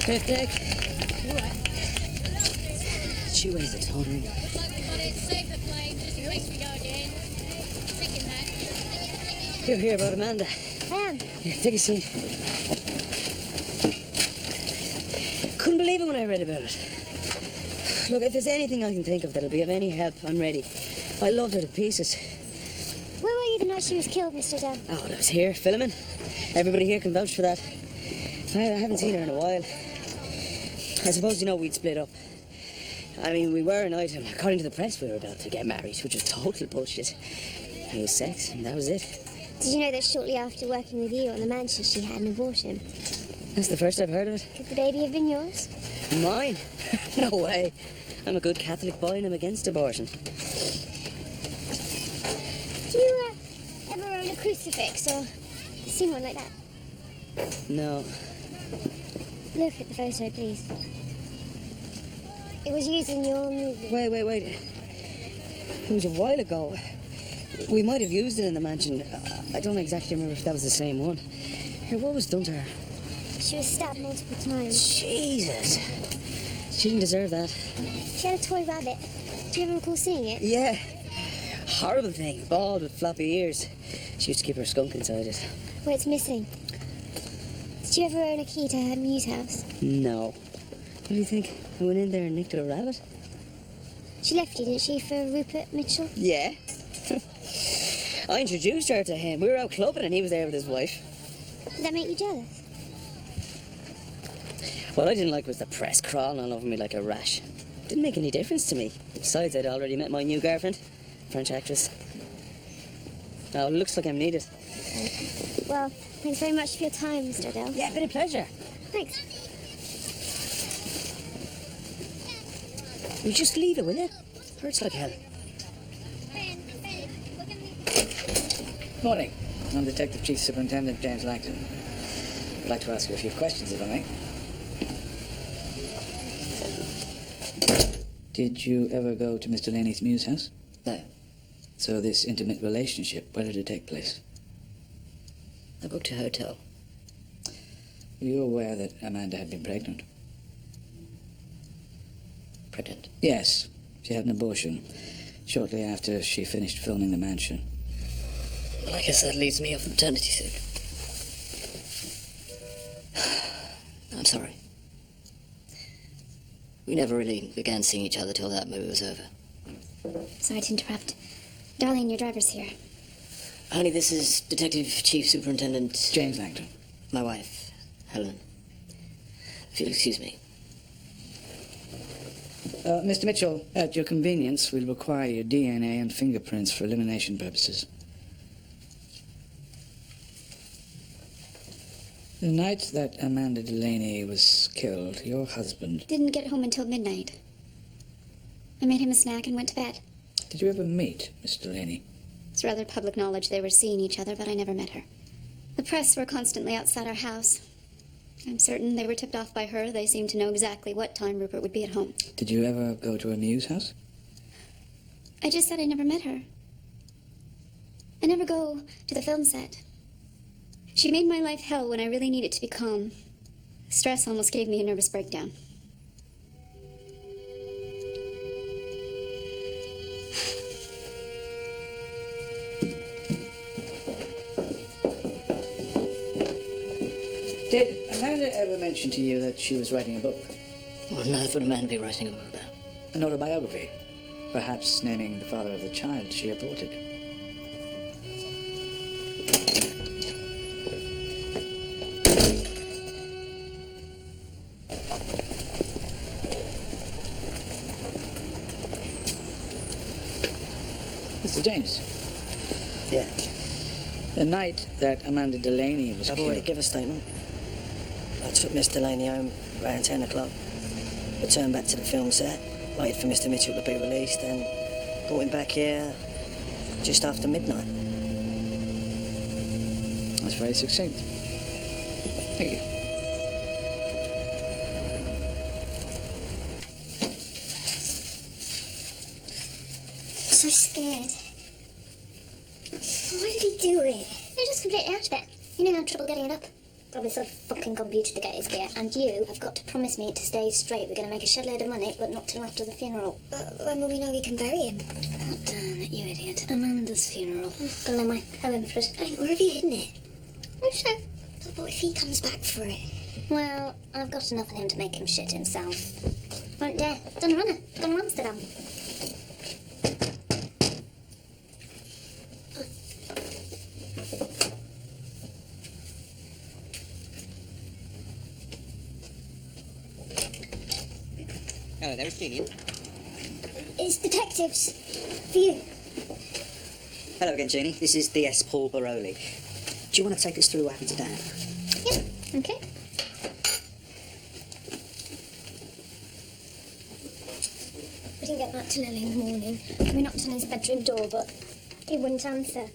Fifth deck. She weighs a ton. You're here about Amanda. I am. Here, take a seat. Couldn't believe it when I read about it. Look, if there's anything I can think of that'll be of any help, I'm ready. I loved her to pieces. Where were you the night she was killed, Mr. Dunn? Oh, I was here, filming. Everybody here can vouch for that. I haven't seen her in a while. I suppose you know we'd split up. I mean, we were an item. According to the press, we were about to get married, which was total bullshit. It was sex, and that was it. Did you know that shortly after working with you on the mansion, she had an abortion? That's the first I've heard of it. Could the baby have been yours? Mine? No way. I'm a good Catholic boy and I'm against abortion. Do you ever own a crucifix or seen one like that? No. Look at the photo, please. It was used in your movie. Wait. It was a while ago. We might have used it in the mansion. I don't exactly remember if that was the same one. Here, what was done to her? She was stabbed multiple times. Jesus. She didn't deserve that. She had a toy rabbit. Do you ever recall seeing it? Yeah. Horrible thing. Bald with floppy ears. She used to keep her skunk inside it. Well, it's missing. Did you ever own a key to her muse house? No. What do you think? I went in there and nicked a rabbit? She left you, didn't she, for Rupert Mitchell? Yeah. I introduced her to him. We were out clubbing and he was there with his wife. Did that make you jealous? What I didn't like was the press crawling all over me like a rash. Didn't make any difference to me. Besides, I'd already met my new girlfriend, French actress. Oh, it looks like I'm needed. Well, thanks very much for your time, Mr. Adele. Yeah, been a pleasure. Thanks. You just leave it, will you? Hurts like hell. Morning. I'm Detective Chief Superintendent James Langton. I'd like to ask you a few questions, if I may. Did you ever go to Mr. Laney's muse house? No. So this intimate relationship, where did it take place? I booked a hotel. Were you aware that Amanda had been pregnant? Pregnant? Yes. She had an abortion shortly after she finished filming the mansion. Well, I guess that leaves me off the maternity suit. I'm sorry. We never really began seeing each other till that movie was over. Sorry to interrupt. Darlene, your driver's here. Honey, this is Detective Chief Superintendent... James Langton. My wife, Helen. If you'll excuse me. Mr. Mitchell, at your convenience, we'll require your DNA and fingerprints for elimination purposes. The night that Amanda Delaney was killed, your husband... Didn't get home until midnight. I made him a snack and went to bed. Did you ever meet Miss Delaney? It's rather public knowledge they were seeing each other, but I never met her. The press were constantly outside our house. I'm certain they were tipped off by her. They seemed to know exactly what time Rupert would be at home. Did you ever go to a muse house? I just said I never met her. I never go to the film set. She made my life hell when I really needed to be calm. Stress almost gave me a nervous breakdown. Did Amanda ever mention to you that she was writing a book? What on earth would a man be writing a book about? An autobiography? Perhaps naming the father of the child she aborted. Mr. James. Yeah. The night that Amanda Delaney was I've killed... already given a statement. I took Miss Delaney home around 10 o'clock. Returned back to the film set, waited for Mr. Mitchell to be released, and brought him back here just after midnight. That's very succinct. Thank you. so scared. Why did he do it? He just completely out of it. You know, had trouble getting it up. Probably some fucking computer to get his gear. And you have got to promise me to stay straight. We're going to make a shed load of money, but not till after the funeral. When will we know we can bury him? Oh, damn it, you idiot. Amanda's funeral. Gonna lay my poem for it. Hey, where have you hidden it? Oh, sure. But what if he comes back for it? Well, I've got enough of him to make him shit himself. Won't dare. Done a runner. Gone to Amsterdam. Hello there, it's Jeannie. It's detectives. For you. Hello again, Jeannie. This is DS Paul Baroli. Do you want to take us through what happened to Dan? Yeah, okay. We didn't get back till early in the morning. We knocked on his bedroom door, but he wouldn't answer.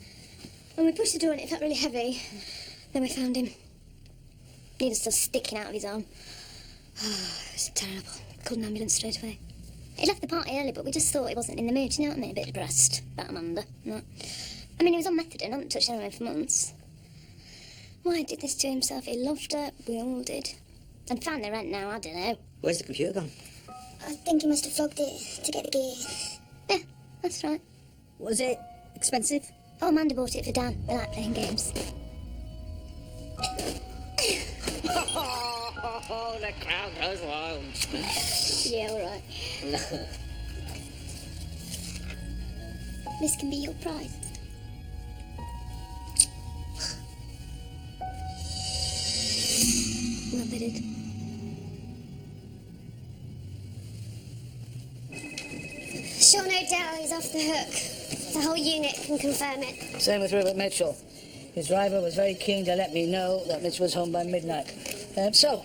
When we pushed the door and it felt really heavy, then we found him. Needle still sticking out of his arm. Oh, it was terrible. Called an ambulance straight away. He left the party early, but we just thought he wasn't in the mood, you know what I mean? A bit depressed about Amanda. No. I mean, he was on methadone, hadn't touched anyone for months. Why did this to himself? He loved her, we all did. And found the rent now, I don't know. Where's the computer gone? I think he must have flogged it to get the gear. Yeah, that's right. Was it expensive? Oh, Amanda bought it for Dan. They like playing games. Oh, the crowd goes wild. Yeah, all right. This can be your prize. Not bidded. Sure, no doubt he's off the hook. The whole unit can confirm it. Same with Robert Mitchell. His driver was very keen to let me know that Mitch was home by midnight. So,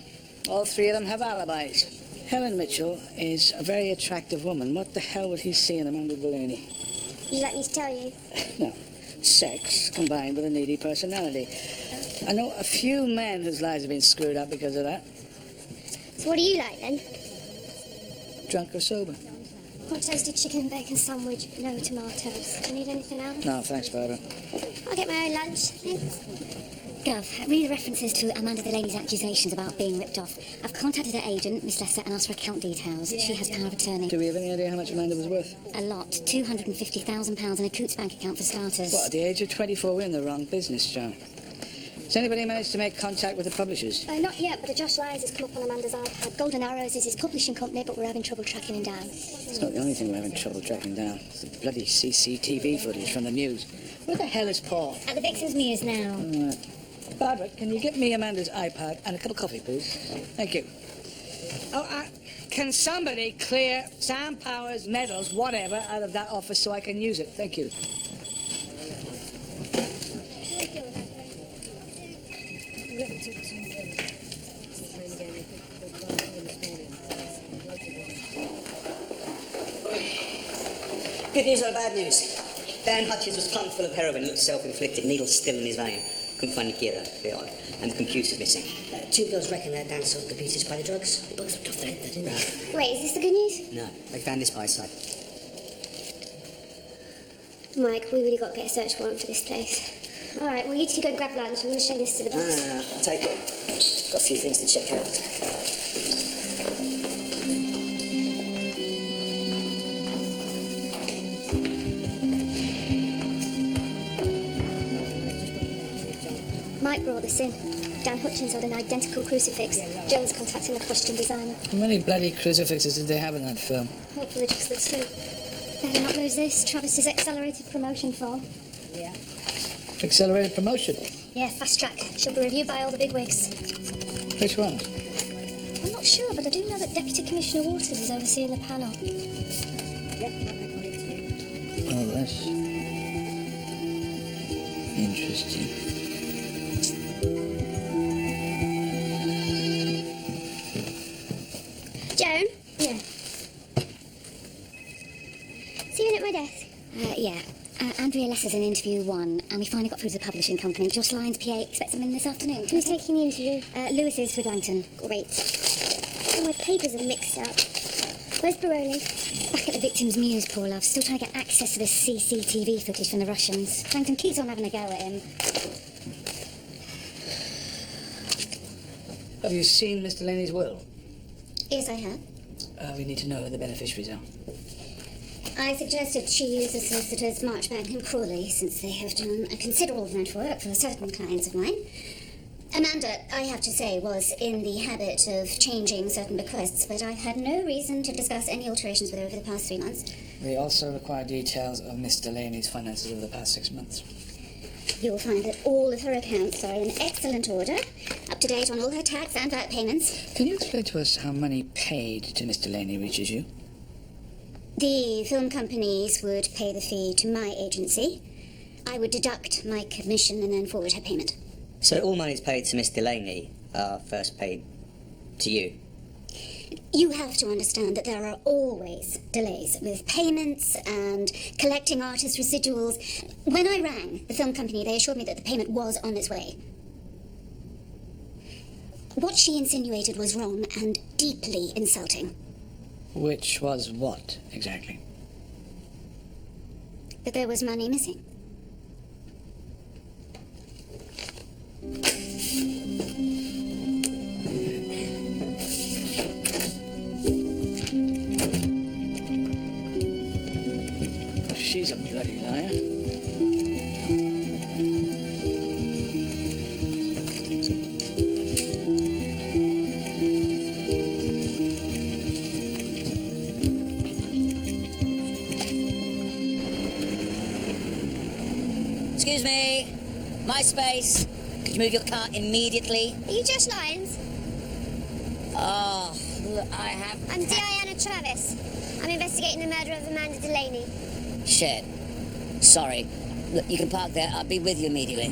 all three of them have alibis. Helen Mitchell is a very attractive woman. What the hell would he see in Amanda Bellini? Would you like me to tell you? No. Sex combined with a needy personality. I know a few men whose lives have been screwed up because of that. So what do you like then? Drunk or sober. Hot toasted chicken and bacon sandwich, no tomatoes. Do you need anything else? No, thanks, Barbara. I'll get my own lunch. Thanks. Gov, read the references to Amanda Delaney's accusations about being ripped off. I've contacted her agent, Miss Lesser, and asked for account details. She has power of attorney. Do we have any idea how much Amanda was worth? A lot. £250,000 in a Coots bank account for starters. What, at the age of 24, we're in the wrong business, John. Has anybody managed to make contact with the publishers? Not yet, but Josh Lyons has come up on Amanda's iPad. Golden Arrows is his publishing company, but we're having trouble tracking him down. It's not the only thing we're having trouble tracking down. It's the bloody CCTV footage from the news. Where the hell is Paul? At the Vixen's Muse now. Barbara, can you get me Amanda's iPad and a cup of coffee, please? Thank you. Oh, can somebody clear Sam Powers, medals, whatever, out of that office so I can use it? Thank you. Good news or bad news? Dan Hutchins was plumb full of heroin, looked self-inflicted, needles still in his vein. Couldn't find the gear though, a bit odd. And the computer's missing. Two girls reckon that Dan sold computers by the drugs. They both looked off their head, didn't they? Wait, is this the good news? No, they found this by his side. Mike, we really got to get a search warrant for this place. All right, well, you two go grab lunch. I'm going to show this to the boss. No, I'll take it. Got a few things to check out. Mike brought this in. Dan Hutchins had an identical crucifix. Jones contacting a costume designer. How many bloody crucifixes did they have in that film? Hopefully just the two. Better not lose this. Travis's accelerated promotion form. Yeah. Accelerated promotion? Yeah, fast track. She'll be reviewed by all the bigwigs. Which one? I'm not sure, but I do know that Deputy Commissioner Waters is overseeing the panel. Oh, that's interesting. Joan? Yeah. See you in at my desk. Yeah. Andrea Lesser's in interview 1, and we finally got through to the publishing company. Josh Lyons' PA expects him in this afternoon. Who's taking the interview? Lewis is with Langton. Great. Oh, my papers are mixed up. Where's Baroli? Back at the victim's muse, poor love. Still trying to get access to this CCTV footage from the Russians. Plankton keeps on having a go at him. Have you seen Mr. Laney's will? Yes, I have. We need to know who the beneficiaries are. I suggested she use the solicitors Marchbank and Crawley, since they have done a considerable amount of work for certain clients of mine. Amanda, I have to say, was in the habit of changing certain bequests, but I've had no reason to discuss any alterations with her over the past 3 months. We also require details of Miss Delaney's finances over the past 6 months. You'll find that all of her accounts are in excellent order, up to date on all her tax and VAT payments. Can you explain to us how money paid to Miss Delaney reaches you? The film companies would pay the fee to my agency. I would deduct my commission and then forward her payment. So all monies paid to Miss Delaney are first paid to you? You have to understand that there are always delays with payments and collecting artist residuals. When I rang the film company, they assured me that the payment was on its way. What she insinuated was wrong and deeply insulting. Which was what, exactly? That there was money missing. She's a bloody liar. Excuse me. My space. Could you move your car immediately? Are you Josh Lyons? Oh, look, I have... I'm Diana Travis. I'm investigating the murder of Amanda Delaney. Shit. Sorry. Look, you can park there. I'll be with you immediately.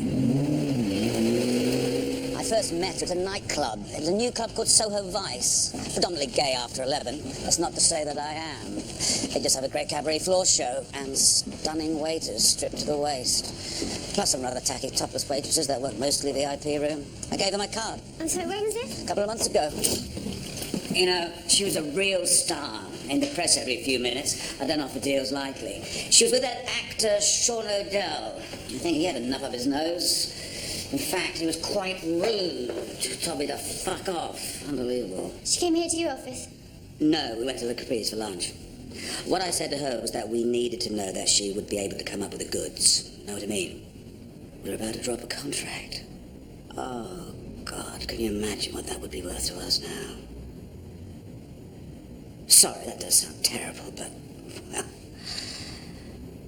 I first met at a nightclub. It was a new club called Soho Vice. Predominantly gay after 11. That's not to say that I am. They just have a great cabaret floor show and stunning waiters stripped to the waist. Plus some rather tacky topless waitresses that work mostly VIP room. I gave her my card. I'm sorry, when was this? A couple of months ago. You know, she was a real star. In the press every few minutes. I don't offer deals lightly. She was with that actor, Sean O'Dell. I think he had enough of his nose. In fact, he was quite rude. Told me to fuck off. Unbelievable. She came here to your office. No, we went to the Capri's for lunch. What I said to her was that we needed to know that she would be able to come up with the goods. Know what I mean? We were about to drop a contract. Oh, God, can you imagine what that would be worth to us now? Sorry, that does sound terrible, but, well...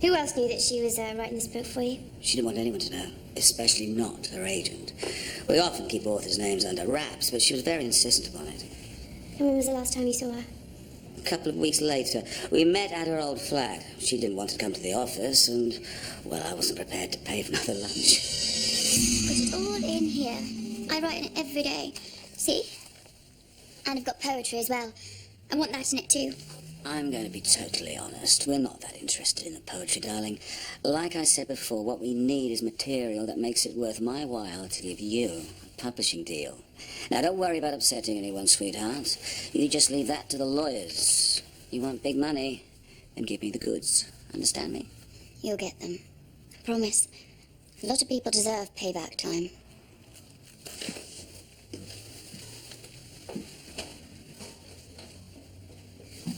Who else knew that she was writing this book for you? She didn't want anyone to know, especially not her agent. We often keep authors' names under wraps, but she was very insistent upon it. And when was the last time you saw her? A couple of weeks later, we met at her old flat. She didn't want to come to the office, and, well, I wasn't prepared to pay for another lunch. Put it all in here. I write in it every day. See? And I've got poetry as well. I want that in it too. I'm going to be totally honest. We're not that interested in the poetry, darling. Like I said before, what we need is material that makes it worth my while to give you a publishing deal. Now, don't worry about upsetting anyone, sweetheart. You just leave that to the lawyers. You want big money, then give me the goods. Understand me? You'll get them. I promise. A lot of people deserve payback time.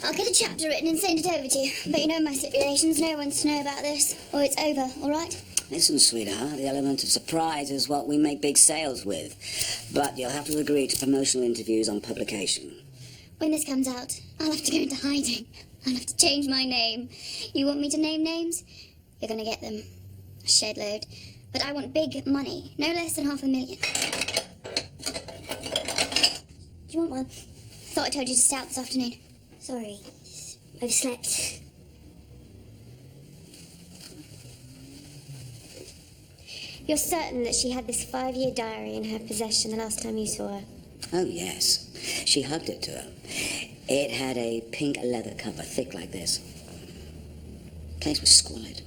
I'll get a chapter written and send it over to you. But you know my stipulations. No one's to know about this, or it's over, all right? Listen, sweetheart, the element of surprise is what we make big sales with. But you'll have to agree to promotional interviews on publication. When this comes out, I'll have to go into hiding. I'll have to change my name. You want me to name names? You're going to get them. A shed load. But I want big money. No less than $500,000. Do you want one? Thought I told you to stay out this afternoon. Sorry. Overslept. You're certain that she had this 5-year diary in her possession the last time you saw her? Oh, yes. She hugged it to her. It had a pink leather cover, thick like this. The place was squalid.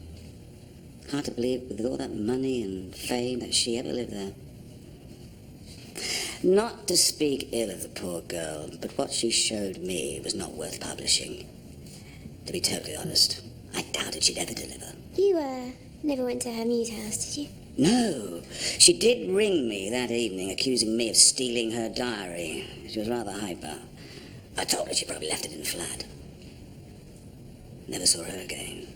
Hard to believe with all that money and fame that she ever lived there. Not to speak ill of the poor girl, but what she showed me was not worth publishing. To be totally honest, I doubted she'd ever deliver. You, never went to her muse house, did you? No. She did ring me that evening, accusing me of stealing her diary. She was rather hyper. I told her she probably left it in the flat. Never saw her again.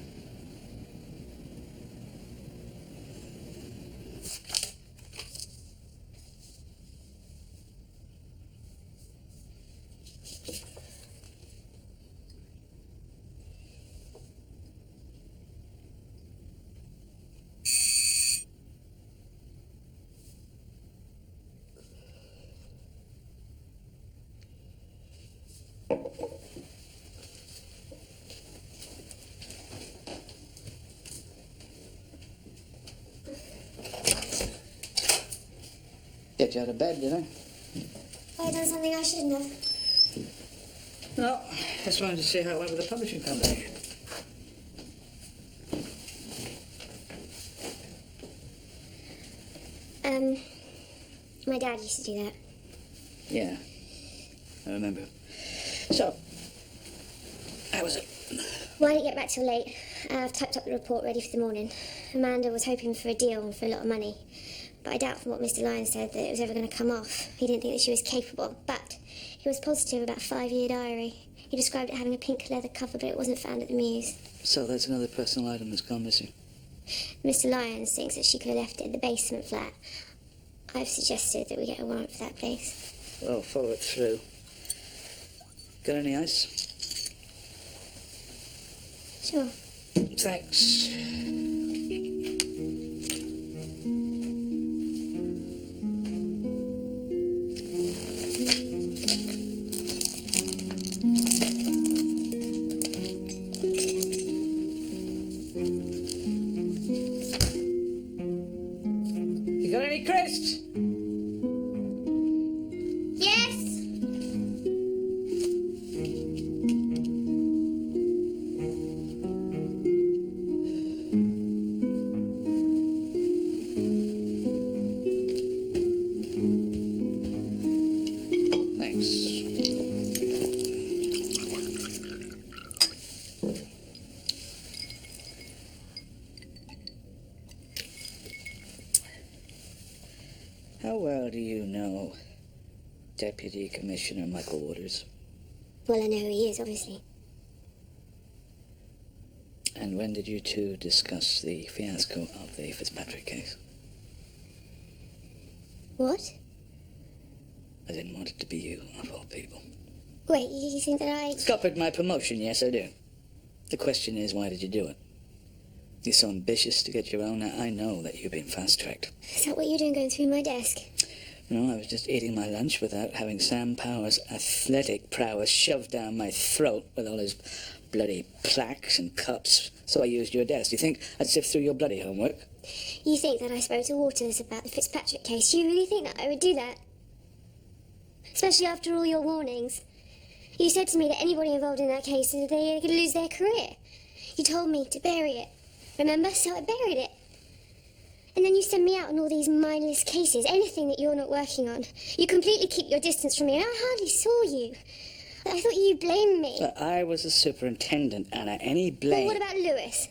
Get you out of bed, did I? I've done something I shouldn't have. No, just wanted to see how it went with the publishing company. My dad used to do that. Yeah, I remember. So, how was it? Well, I didn't get back till late. I've typed up the report ready for the morning. Amanda was hoping for a deal and for a lot of money. But I doubt from what Mr. Lyons said that it was ever going to come off. He didn't think that she was capable. But he was positive about a 5-year diary. He described it having a pink leather cover, but it wasn't found at the Muse. So that's another personal item that's gone missing. Mr. Lyons thinks that she could have left it in the basement flat. I've suggested that we get a warrant for that place. Well, follow it through. Got any ice? Sure. Thanks. You got any crisps? Yes? Thanks. How well do you know Deputy Commissioner Michael Waters? Well, I know who he is, obviously. And when did you two discuss the fiasco of the Fitzpatrick case? What? I didn't want it to be you, of all people. Wait, you think that I... Scuppered my promotion, yes I do. The question is, why did you do it? You're so ambitious to get your own. Now, I know that you've been fast-tracked. Is that what you're doing going through my desk? No, I was just eating my lunch without having Sam Power's athletic prowess shoved down my throat with all his bloody plaques and cups. So I used your desk. You think I'd sift through your bloody homework? You think that I spoke to Waters about the Fitzpatrick case? You really think that I would do that? Especially after all your warnings. You said to me that anybody involved in that case, they could lose their career. You told me to bury it. Remember? So I buried it. And then you send me out on all these mindless cases, anything that you're not working on. You completely keep your distance from me, and I hardly saw you. I thought you blamed me. But I was a superintendent, Anna. Any blame... Well, what about Lewis?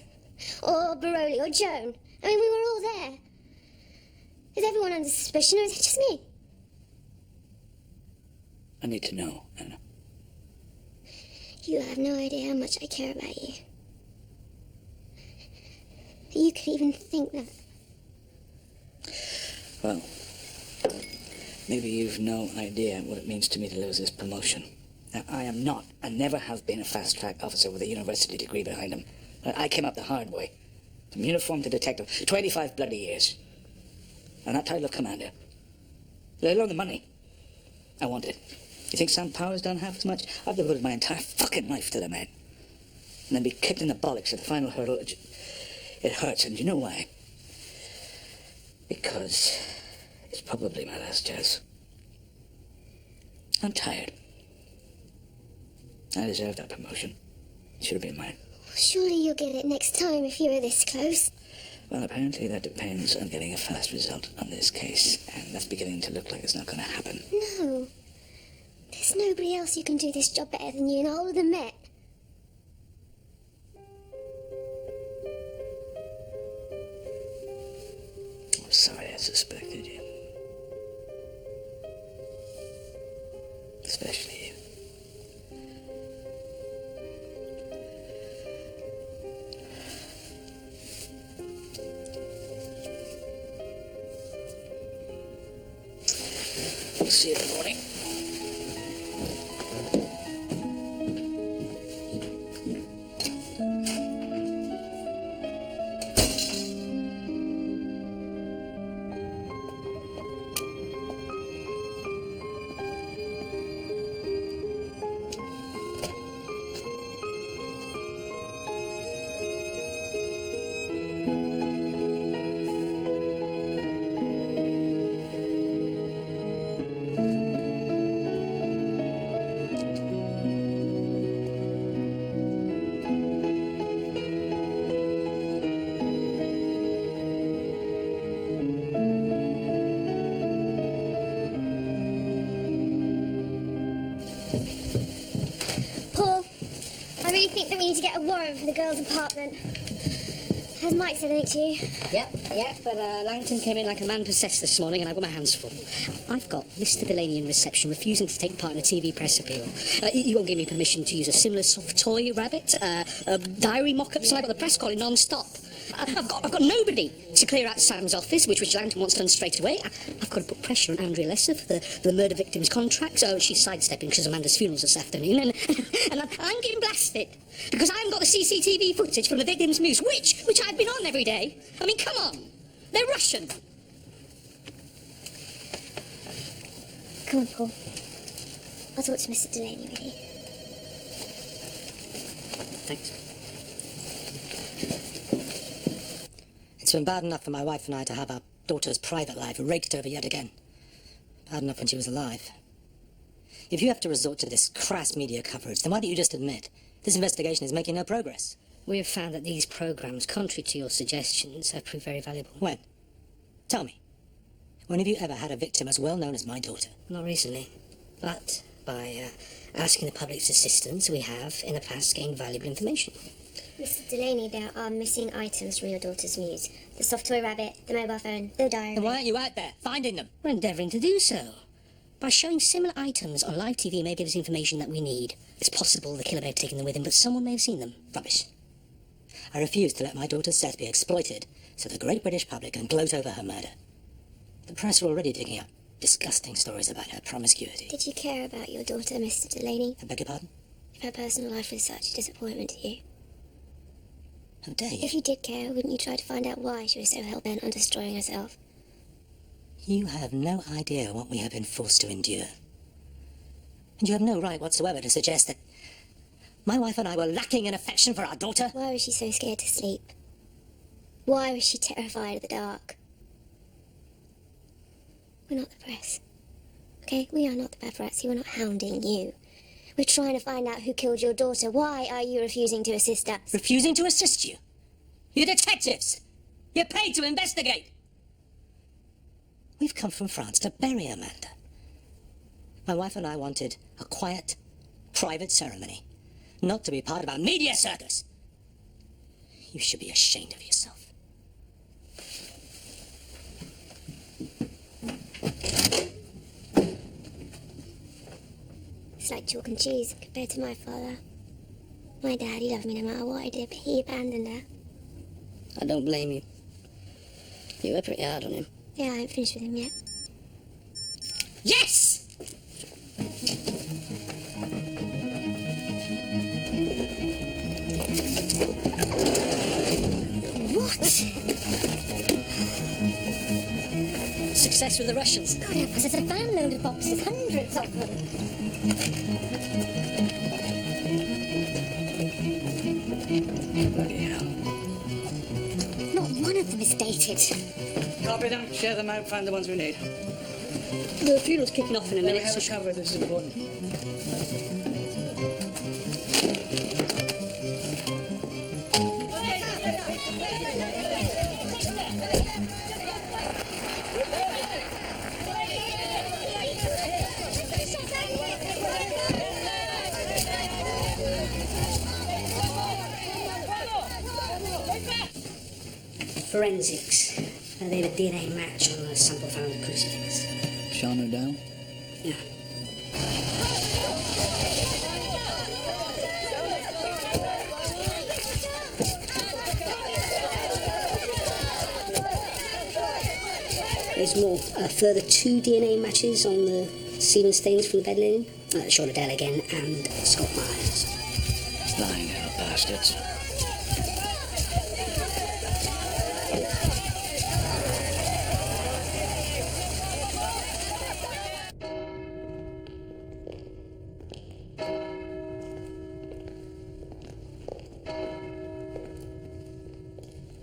Or Baroli? Or Joan? I mean, we were all there. Is everyone under suspicion, or is it just me? I need to know, Anna. You have no idea how much I care about you. You could even think that. Well, maybe you've no idea what it means to me to lose this promotion. Now, I am not, and never have been, a fast-track officer with a university degree behind him. I came up the hard way. From uniform to detective. 25 bloody years. And that title of commander. Let alone the money. I want it. You think Sam Power's done half as much? I've devoted my entire fucking life to the man. And then be kicked in the bollocks at the final hurdle. It hurts, and you know why? Because it's probably my last chance. I'm tired. I deserve that promotion. It should have been mine. Surely you'll get it next time if you were this close. Well, apparently that depends on getting a fast result on this case, and that's beginning to look like it's not going to happen. No. There's nobody else who can do this job better than you in all of the Met. I'm sorry I suspected you. Especially you. We'll see you in the morning. Paul, I really think that we need to get a warrant for the girls' apartment. Has Mike said anything to you? Yep, but Langton came in like a man possessed this morning and I've got my hands full. I've got Mr. Delaney in reception refusing to take part in a TV press appeal. You won't give me permission to use a similar soft toy rabbit, diary mock-ups, and I've got the press calling non-stop. I've got nobody to clear out Sam's office, which Langton wants done straight away. I've got to put pressure on Andrea Lesser for the murder victim's contract, so she's sidestepping because Amanda's funeral's this afternoon, and I'm getting blasted because I haven't got the CCTV footage from the victim's news, which I've been on every day. I mean, come on. They're Russian. Come on, Paul. I'll talk to Mr. Delaney with you. Thanks. It's been bad enough for my wife and I to have our daughter's private life raked over yet again. Bad enough when she was alive. If you have to resort to this crass media coverage, then why don't you just admit this investigation is making no progress? We have found that these programs, contrary to your suggestions, have proved very valuable. When? Tell me. When have you ever had a victim as well known as my daughter? Not recently, but by asking the public's assistance, we have, in the past, gained valuable information. Mr. Delaney, there are missing items from your daughter's news. The soft toy rabbit, the mobile phone, the diary. Then why aren't you out there, finding them? We're endeavouring to do so. By showing similar items on live TV may give us information that we need. It's possible the killer may have taken them with him, but someone may have seen them. Rubbish. I refuse to let my daughter's death be exploited so the great British public can gloat over her murder. The press are already digging up disgusting stories about her promiscuity. Did you care about your daughter, Mr. Delaney? I beg your pardon? If her personal life was such a disappointment to you? How dare you? If you did care, wouldn't you try to find out why she was so hell-bent on destroying herself? You have no idea what we have been forced to endure. And you have no right whatsoever to suggest that my wife and I were lacking in affection for our daughter. Why was she so scared to sleep? Why was she terrified of the dark? We're not the press. Okay? We are not the paparazzi. We're not hounding you. We're trying to find out who killed your daughter. Why are you refusing to assist us? Refusing to assist you? You're detectives. You're paid to investigate. We've come from France to bury Amanda. My wife and I wanted a quiet, private ceremony, not to be part of a media circus. You should be ashamed of yourself. It's like chalk and cheese compared to my father. My dad, he loved me no matter what I did, but he abandoned her. I don't blame you. You were pretty hard on him. Yeah, I ain't finished with him yet. Yes! What? Success with the Russians. God help us, it's a van load of boxes, hundreds of them. Bloody hell. Not one of them is dated. Copy them, share them out, find the ones we need. The funeral's kicking off in a We minute. have a cover, this is important. Forensics. They have a DNA match on the sample found at Crucifix. Sean O'Dell? Yeah. There's more. Further 2 DNA matches on the semen stains from the bed linen. Sean O'Dell again and Scott Myers. Lying out bastards.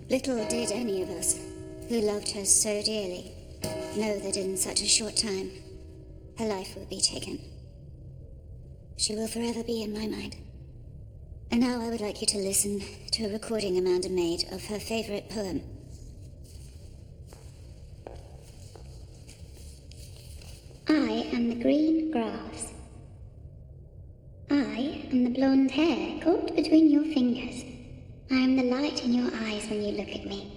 Little did any of us, who loved her so dearly, know that in such a short time, her life would be taken. She will forever be in my mind. And now I would like you to listen to a recording Amanda made of her favorite poem. I am the green grass. I am the blonde hair caught between your fingers. I am the light in your eyes when you look at me.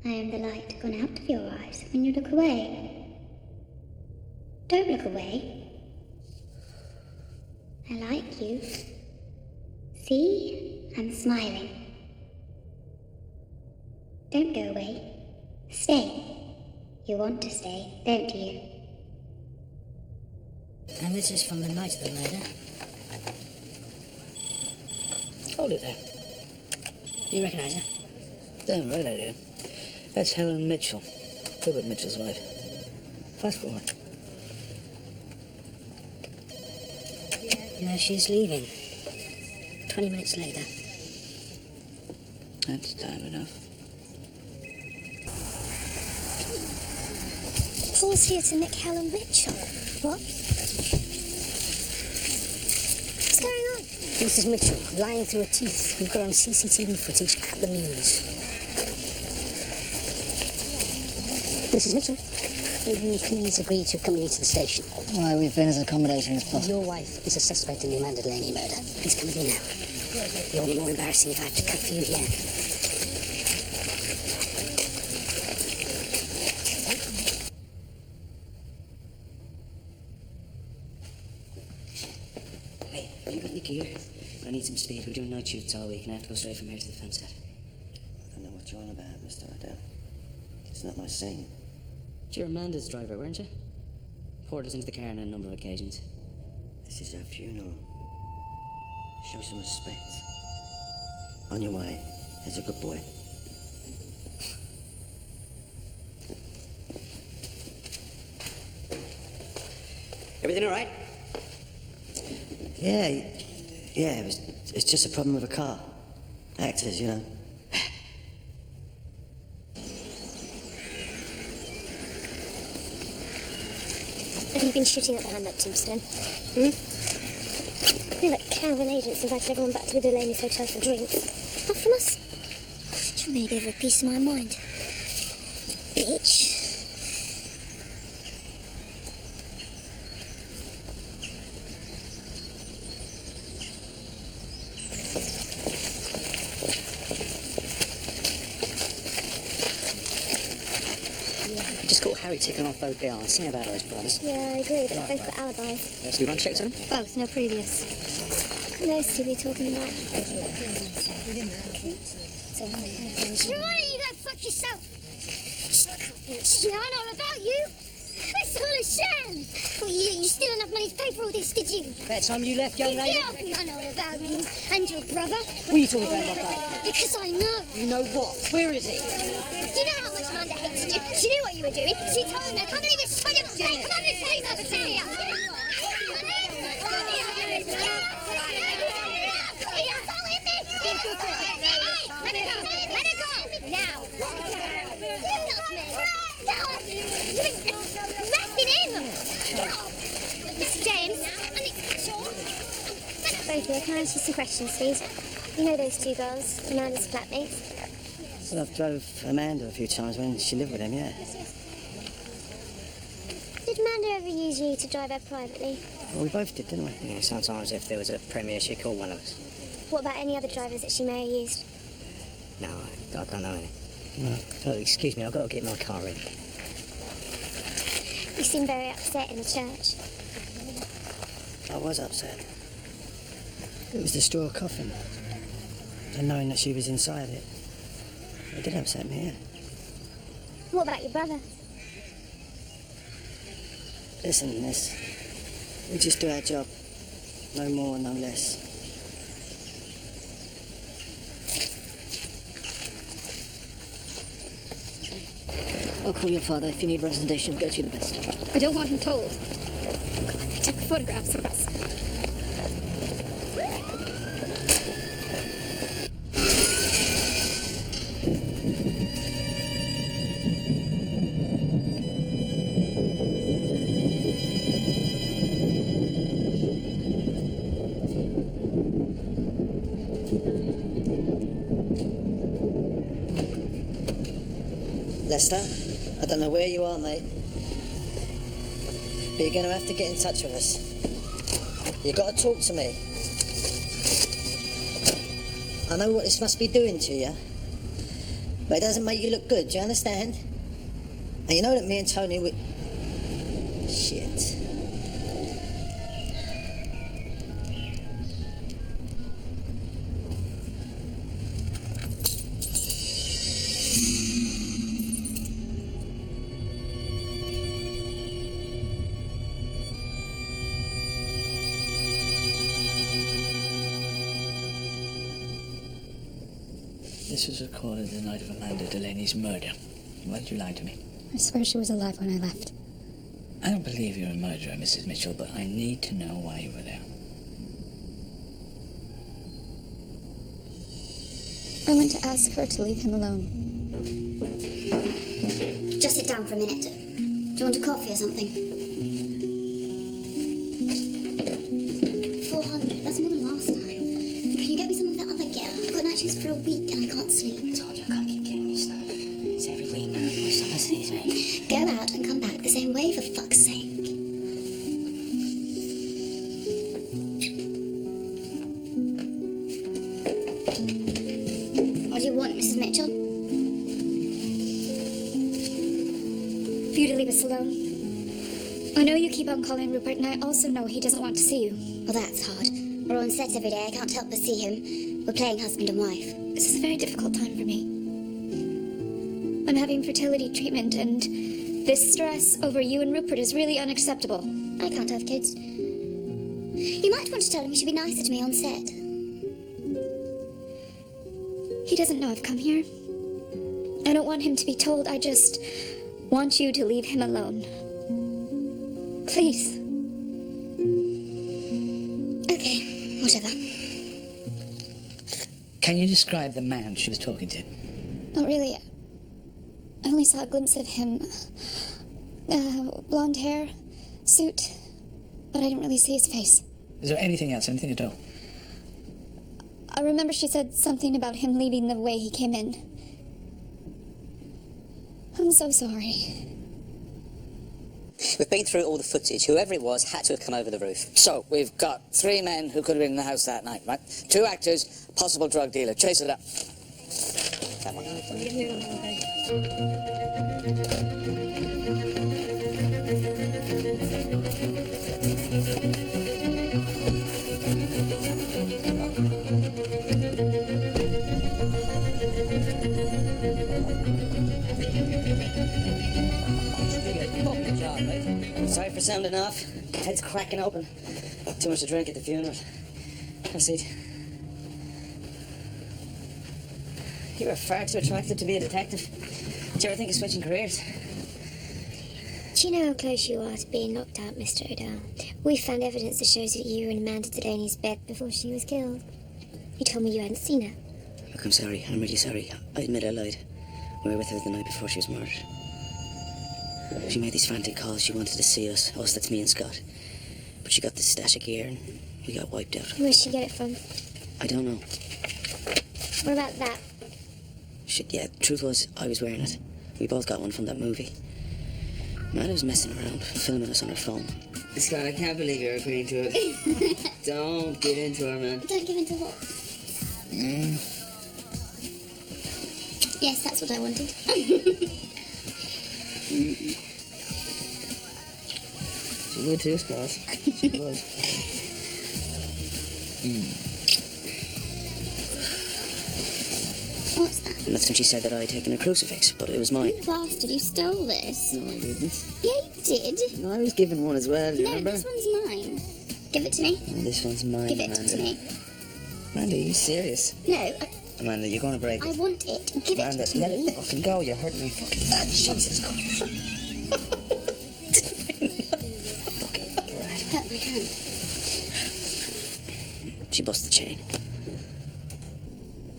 I am the light gone out of your eyes when you look away. Don't look away. I like you. See? I'm smiling. Don't go away. Stay. You want to stay, don't you? And this is from the night of the murder. Hold it there. You recognise her? Damn right I do. That's Helen Mitchell. Philip Mitchell's wife. Fast forward. You know, she's leaving. 20 minutes later. That's time enough. Paul's here to nick Helen Mitchell. What? What's going on? Mrs. Mitchell, lying through her teeth. We've got on CCTV footage at the Mews. Mrs. Mitchell, will you please agree to accompany me to the station? Why, we've been as accommodating as possible. Your wife is a suspect in the Amanda Delaney murder. Please come with me now. It'll be more embarrassing if I have to cut for you here. Hey, have you got any gear? I need some speed. We're doing night shoots all week, and I have to go straight from here to the film set. I don't know what you're on about, Mr. O'Dell. It's not my scene. You're Amanda's driver, weren't you? Poured us into the car on a number of occasions. This is her funeral. Show some respect. On your way. There's a good boy. Everything all right? Yeah, it's just a problem with a car. Actors, you know. Have you been shooting at the hand at Tombstone? I feel like caravan agents invited everyone back to the Delaney's hotel for drinks. Not from us. She may give her a piece of my mind. Bitch. I just caught Harry ticking off OPR. I've seen about those brothers. Yeah, I agree, but both got alibis. So you run checks on them? Both, no previous. What else are we talking about? Why don't you go fuck yourself? Yeah, I know all about you. It's all a sham. Well, you steal enough money to pay for all this, did you? That time you left, young lady? Yeah, I know all about you and your brother. What are you talking about, my brother? Because I know. You know what? Where is he? Do you know how much Amanda hated you? She knew what you were doing. She told him, I can't believe it's so damn Hey, come on, let's take that material. Let it go. Now. Resting in. Mr. James. Both of you, can I ask you some questions, please? You know those two girls, Amanda's flatmates? Well, I've drove Amanda a few times when she lived with him, yeah. Did Amanda ever use you to drive her privately? Well, we both did, didn't we? Yeah, sometimes if there was a premiere, she'd call one of us. What about any other drivers that she may have used? No, I don't know anything. No. Oh, excuse me, I've got to get my car in. You seem very upset in the church. I was upset. It was the straw coffin. And knowing that she was inside it. It did upset me, yeah. What about your brother? Listen, miss. We just do our job. No more, no less. I'll call your father. If you need representation, go to the best. I don't want him told. I took photographs of us. Lester, I don't know where you are, mate. But you're going to have to get in touch with us. You've got to talk to me. I know what this must be doing to you, but it doesn't make you look good, do you understand? And you know that me and Tony, Shit. This was recorded the night of Amanda Delaney's murder. Why did you lie to me? I swear she was alive when I left. I don't believe you're a murderer, Mrs. Mitchell, but I need to know why you were there. I went to ask her to leave him alone. Just sit down for a minute. Do you want a coffee or something? 400, that's more than last time. Can you get me some of that other gear? I've got night shifts for a week and I can't sleep. I told you I can't keep getting you stuff. It's every week now. What's summer season? Go out and come back the same way, for fuck's sake. What do you want, Mrs. Mitchell? For you to leave us alone. I know you keep on calling Rupert, and I also know he doesn't want to see you. Well, that's hard. We're on set every day. I can't help but see him. We're playing husband and wife. This is a very difficult time for me. I'm having fertility treatment, and this stress over you and Rupert is really unacceptable. I can't have kids. You might want to tell him he should be nicer to me on set. He doesn't know I've come here. I don't want him to be told. I just want you to leave him alone. Please. Okay, whatever. Can you describe the man she was talking to? Not really. I only saw a glimpse of him. Blonde hair, suit, but I didn't really see his face. Is there anything else, anything at all? I remember she said something about him leaving the way he came in. I'm so sorry. We've been through all the footage. Whoever it was had to have come over the roof. So, we've got 3 men who could have been in the house that night, right? 2 actors, possible drug dealer. Chase it up. Come on. Sorry for sounding off. Head's cracking open. Too much to drink at the funeral. Have a seat. You were far too attractive to be a detective. Did you ever think of switching careers? Do you know how close you are to being knocked out, Mr. O'Dowd? We found evidence that shows that you were in Amanda Delaney's bed before she was killed. You told me you hadn't seen her. Look, I'm sorry. I'm really sorry. I admit I lied. We were with her the night before she was murdered. She made these frantic calls. She wanted to see us. That's me and Scott. But she got this stash of gear and we got wiped out. Where'd she get it from? I don't know. What about that? Shit, yeah. Truth was, I was wearing it. We both got one from that movie. Amanda was messing around, filming us on her phone. Scott, I can't believe you're agreeing to it. Don't give in to her, man. Don't give in to what? Yes, that's what I wanted. She would too, Scott. She would. What's that? And that's when she said that I had taken a crucifix, but it was mine. You bastard, you stole this. No, I didn't. Yeah, you did. No, I was given one as well, do you No, remember? this one's mine. Give it to me. Oh, this one's mine, Give it Amanda. to me. Amanda, are you serious? No, Amanda, you're going to break I it. want it. Give Amanda, it to let me. it fucking go. You're hurting me fucking bad. Jesus Christ. Hurt my hand. She busted the chain.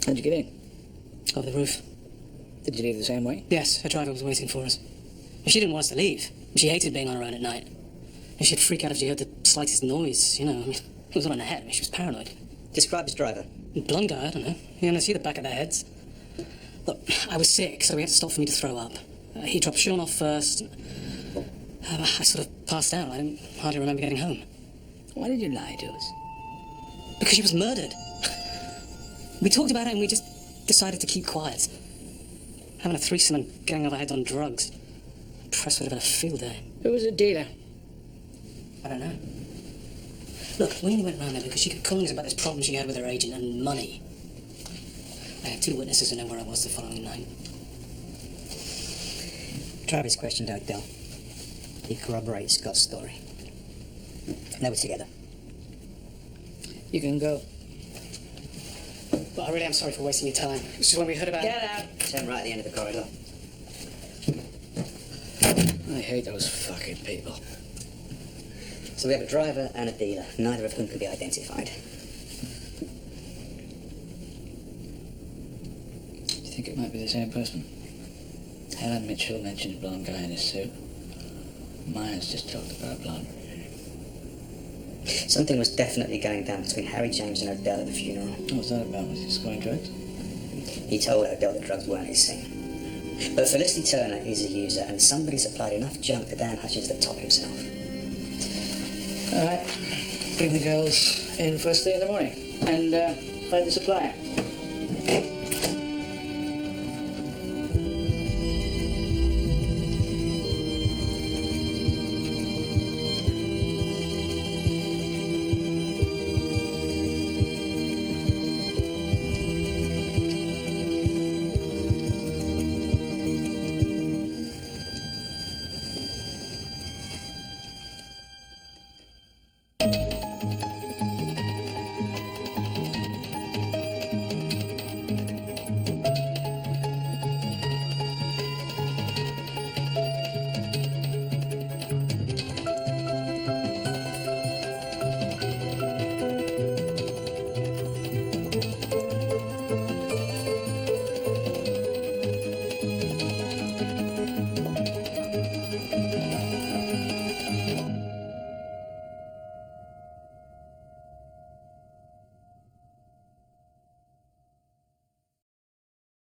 How'd you get in? Over the roof. Did you leave the same way? Yes, her driver was waiting for us. And she didn't want us to leave. She hated being on her own at night. And she'd freak out if she heard the slightest noise, you know. I mean, it was all in her head. I mean, she was paranoid. Describe his driver. Blonde guy, I don't know. You only see the back of their heads. Look, I was sick, so we had to stop for me to throw up. He dropped Sean off first. I sort of passed out. I didn't hardly remember getting home. Why did you lie to us? Because she was murdered. We talked about it and we just decided to keep quiet. Having a threesome and getting our heads on drugs. Press would have had a field day. Who was the dealer? I don't know. Look, we only went round there because she kept calling us about this problem she had with her agent and money. I had 2 witnesses who know where I was the following night. Travis questioned out Del. He corroborates Scott's story. Now we're together. You can go. But I really am sorry for wasting your time. It was just when we heard about Get out. Turn right at the end of the corridor. I hate those fucking people. So we have a driver and a dealer, neither of whom could be identified. Do you think it might be the same person? Helen Mitchell mentioned blonde guy in his suit. Myers just talked about blonde. Something was definitely going down between Harry James and Odell at the funeral. What was that about? Was he scoring drugs? He told Odell the drugs weren't his thing. But Felicity Turner is a user, and somebody supplied enough junk to Dan Hutchins to top himself. All right. Bring the girls in first thing in the morning and find the supplier.